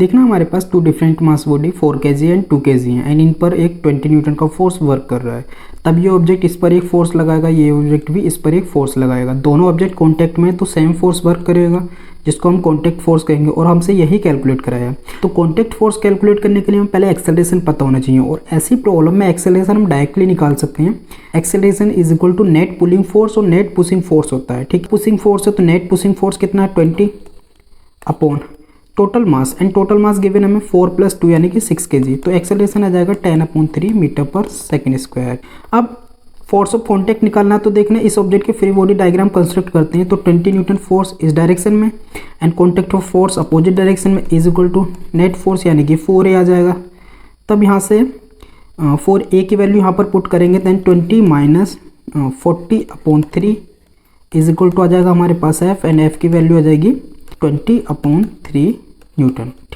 देखना हमारे पास 2 different mass body 4 kg and 2 kg हैं एंड इन पर एक 20 न्यूटन का फोर्स वर्क कर रहा है। तब ये ऑब्जेक्ट इस पर एक फोर्स लगाएगा, ये ऑब्जेक्ट भी इस पर एक फोर्स लगाएगा। दोनों ऑब्जेक्ट कॉन्टैक्ट में तो सेम फोर्स वर्क करेगा, जिसको हम कॉन्टैक्ट फोर्स कहेंगे, और हमसे यही कैलकुलेट कराया। तो कॉन्टैक्ट फोर्स कैलकुलेट करने के लिए हमें पहले एक्सेलरेशन पता होना चाहिए, और ऐसी प्रॉब्लम में एक्सेलरेशन हम डायरेक्टली निकाल सकते हैं। Acceleration is equal to net pulling force और नेट पुशिंग फोर्स होता है। ठीक, पुशिंग फोर्स है तो नेट पुशिंग फोर्स कितना है 20 upon total mass, and total mass given हमें 4 + 2 यानी कि 6 kg। तो एक्सेलरेशन आ जाएगा 10/3 मीटर पर सेकेंड स्क्वायर। अब फोर्स ऑफ कॉन्टैक्ट निकालना, तो देखना इस ऑब्जेक्ट के फ्री बॉडी डायग्राम कंस्ट्रक्ट करते हैं। तो 20 न्यूटन फोर्स इस डायरेक्शन में and contact of force opposite direction में is equal to net force यानी कि 4A आ जाएगा। तब यहाँ से 4A की वैल्यू यहाँ पर पुट करेंगे, देन 20 - 40/3 इज इक्वल टू आ जाएगा हमारे पास F, एंड F की वैल्यू आ जाएगी 20/3 न्यूटन।